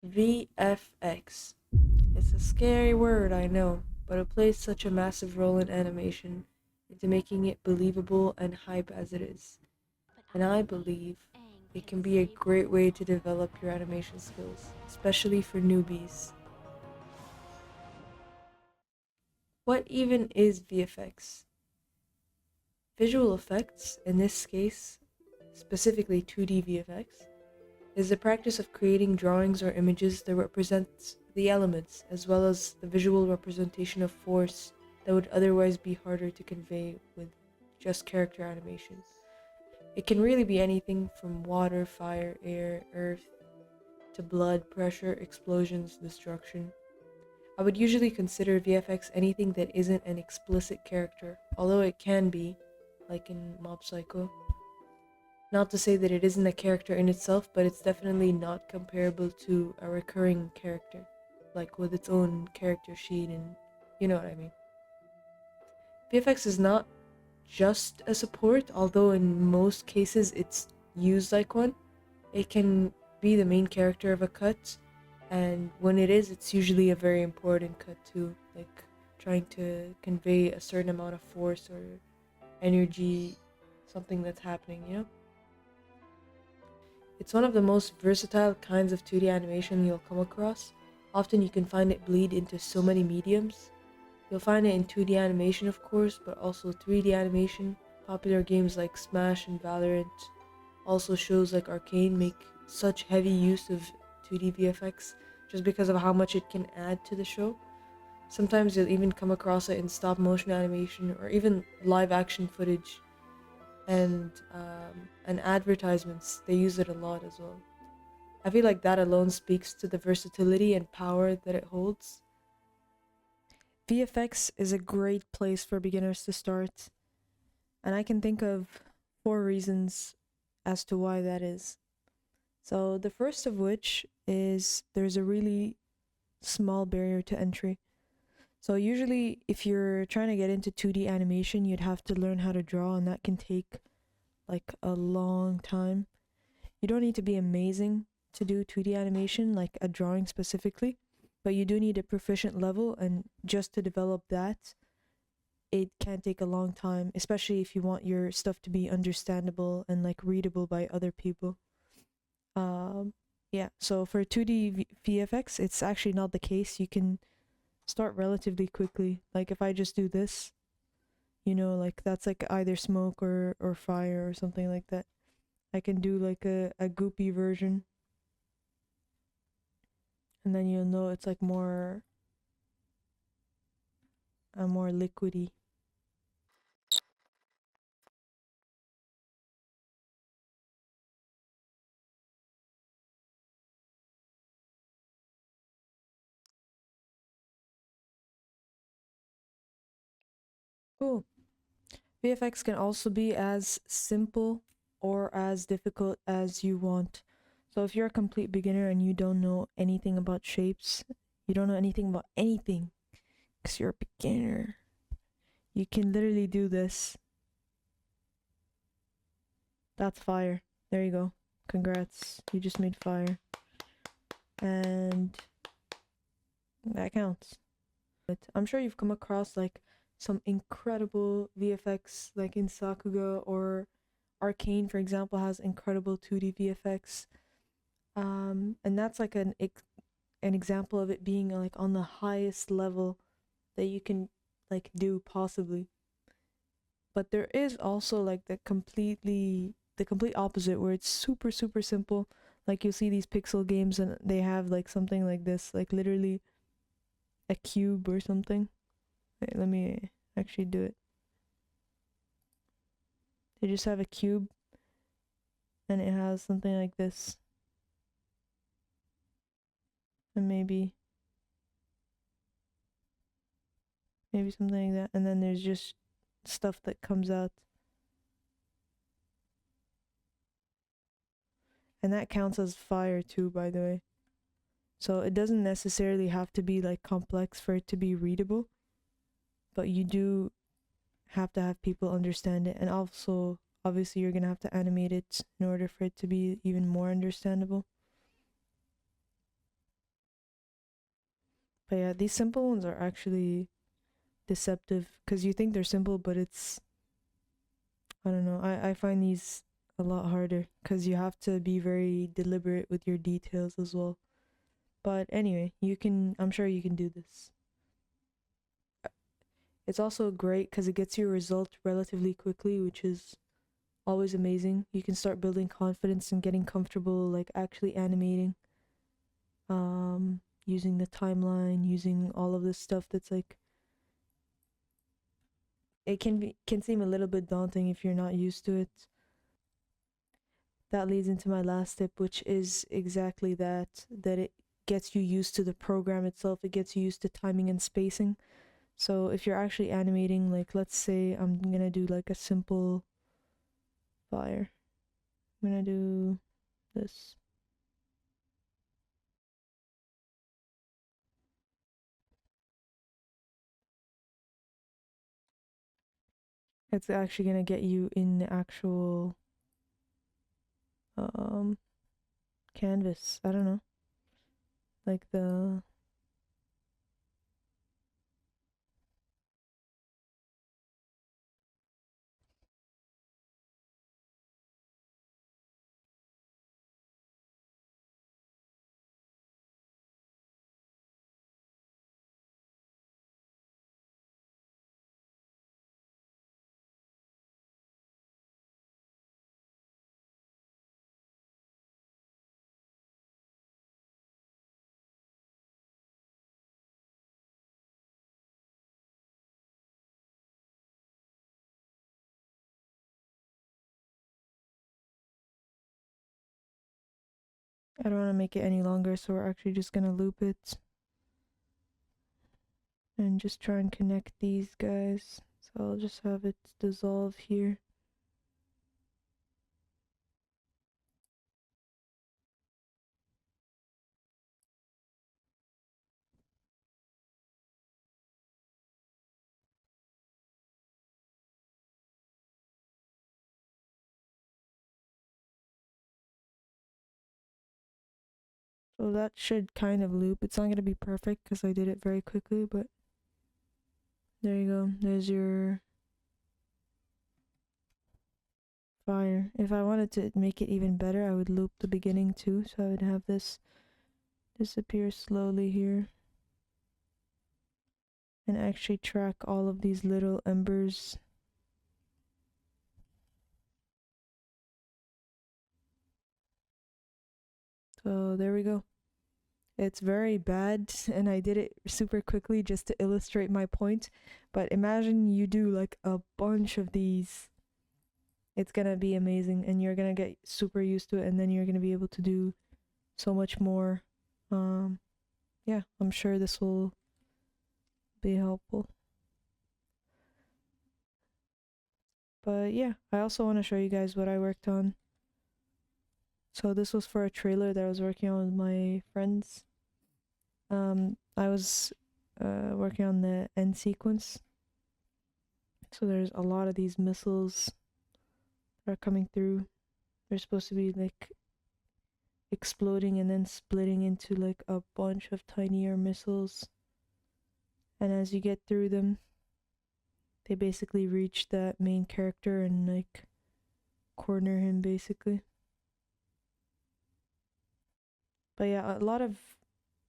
VFX. It's a scary word, I know, but it plays such a massive role in animation, into making it believable and hype as it is. And I believe it can be a great way to develop your animation skills, especially for newbies. What even is VFX? Visual effects, in this case, specifically 2D VFX, is the practice of creating drawings or images that represent the elements as well as the visual representation of force that would otherwise be harder to convey with just character animation. It can really be anything from water, fire, air, earth, to blood, pressure, explosions, destruction. I would usually consider VFX anything that isn't an explicit character, although it can be, like in Mob Psycho. Not to say that it isn't a character in itself, but it's definitely not comparable to a recurring character, like with its own character sheet, and you know what I mean. VFX is not just a support, although in most cases it's used like one. It can be the main character of a cut, and when it is, it's usually a very important cut too, like trying to convey a certain amount of force or energy, something that's happening, you know? It's one of the most versatile kinds of 2D animation you'll come across. Often you can find it bleed into so many mediums. You'll find it in 2D animation, of course, but also 3D animation. Popular games like Smash and Valorant, also shows like Arcane, make such heavy use of 2D VFX just because of how much it can add to the show. Sometimes you'll even come across it in stop motion animation or even live action footage and advertisements. They use it a lot as well. I feel like that alone speaks to the versatility and power that it holds. VFX is a great place for beginners to start, and I can think of 4 reasons as to why that is. So, the first of which is there's a really small barrier to entry. So, usually, if you're trying to get into 2D animation, you'd have to learn how to draw, and that can take like a long time. You don't need to be amazing to do 2D animation, like a drawing specifically, but you do need a proficient level, and just to develop that, it can take a long time, especially if you want your stuff to be understandable and like readable by other people. Um, yeah, so for 2D VFX, it's actually not the case. You can start relatively quickly. Like if I just do this, like that's like either smoke or fire or something like that. I can do like a goopy version, and then you'll know it's like more liquidy. Cool. VFX can also be as simple or as difficult as you want. So if you're a complete beginner and you don't know anything about shapes, you don't know anything about anything because you're a beginner, you can literally do this. That's fire. There you go. Congrats. You just made fire. And that counts. But I'm sure you've come across like some incredible VFX like in Sakuga, or Arcane for example has incredible 2D VFX. And that's like an example of it being like on the highest level that you can like do possibly. But there is also like the complete opposite, where it's super super simple. Like you'll see these pixel games and they have like something like this, like literally a cube or something. Wait, let me actually do it. They just have a cube and it has something like this. And maybe something like that. And then there's just stuff that comes out. And that counts as fire too, by the way. So it doesn't necessarily have to be like complex for it to be readable, but you do have to have people understand it. And also, obviously, you're gonna have to animate it in order for it to be even more understandable. But yeah, these simple ones are actually deceptive because you think they're simple, but I don't know. I find these a lot harder because you have to be very deliberate with your details as well. But anyway, I'm sure you can do this. It's also great because it gets you a result relatively quickly, which is always amazing. You can start building confidence and getting comfortable, like actually animating, using the timeline, using all of this stuff that's like, it can seem a little bit daunting if you're not used to it. That leads into my last tip, which is exactly that it gets you used to the program itself. It gets you used to timing and spacing. So if you're actually animating, like let's say I'm gonna do like a simple fire. I'm gonna do this. It's actually gonna get you in the actual um canvas. I don't know. Like the I don't want to make it any longer, so we're actually just gonna loop it and just try and connect these guys. So I'll just have it dissolve here. So that should kind of loop. It's not going to be perfect because I did it very quickly, but there you go. There's your fire. If I wanted to make it even better, I would loop the beginning too. So I would have this disappear slowly here and actually track all of these little embers. So there we go. It's very bad, and I did it super quickly just to illustrate my point. But imagine you do like a bunch of these. It's gonna be amazing, and you're gonna get super used to it, and then you're gonna be able to do so much more. Um, yeah, I'm sure this will be helpful. But yeah, I also want to show you guys what I worked on. So this was for a trailer that I was working on with my friends. I was working on the end sequence. So there's a lot of these missiles that are coming through. They're supposed to be like exploding and then splitting into like a bunch of tinier missiles. And as you get through them, they basically reach that main character and like corner him basically. But yeah, a lot of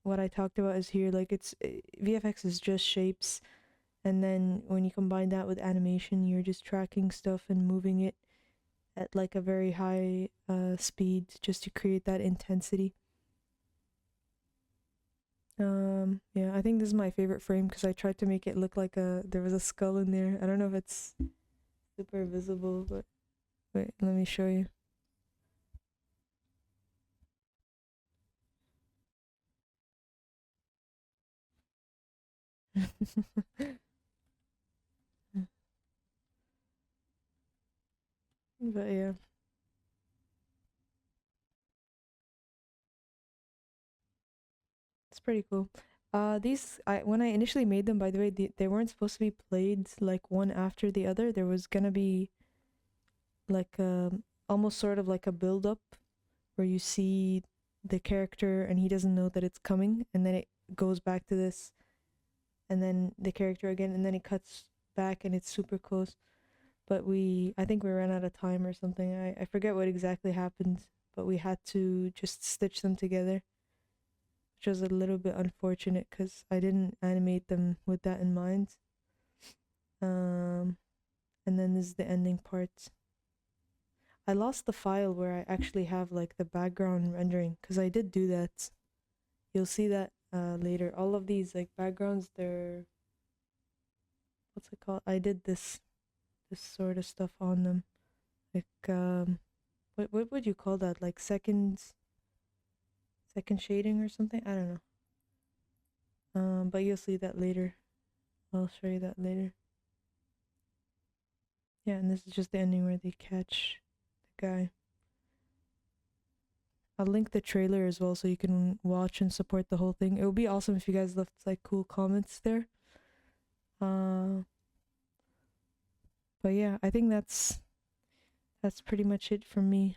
what I talked about is here. Like it's VFX is just shapes, and then when you combine that with animation, you're just tracking stuff and moving it at like a very high speed just to create that intensity. Yeah, I think this is my favorite frame because I tried to make it look like there was a skull in there. I don't know if it's super visible, but wait, let me show you. But yeah, it's pretty cool. These I when I initially made them, by the way, they weren't supposed to be played like one after the other. There was gonna be like almost sort of like a build up where you see the character and he doesn't know that it's coming, and then it goes back to this and then the character again, and then it cuts back and it's super close. But I think we ran out of time or something. I forget what exactly happened, but we had to just stitch them together, which was a little bit unfortunate because I didn't animate them with that in mind. And then this is the ending part. I lost the file where I actually have like the background rendering because I did do that. You'll see that later. All of these like backgrounds, they're, what's it called? I did this sort of stuff on them. Like what would you call that? Like second shading or something? I don't know. But you'll see that later. I'll show you that later. Yeah, and this is just the ending where they catch the guy. I'll link the trailer as well so you can watch and support the whole thing. It would be awesome if you guys left like cool comments there. But yeah, I think that's pretty much it from me.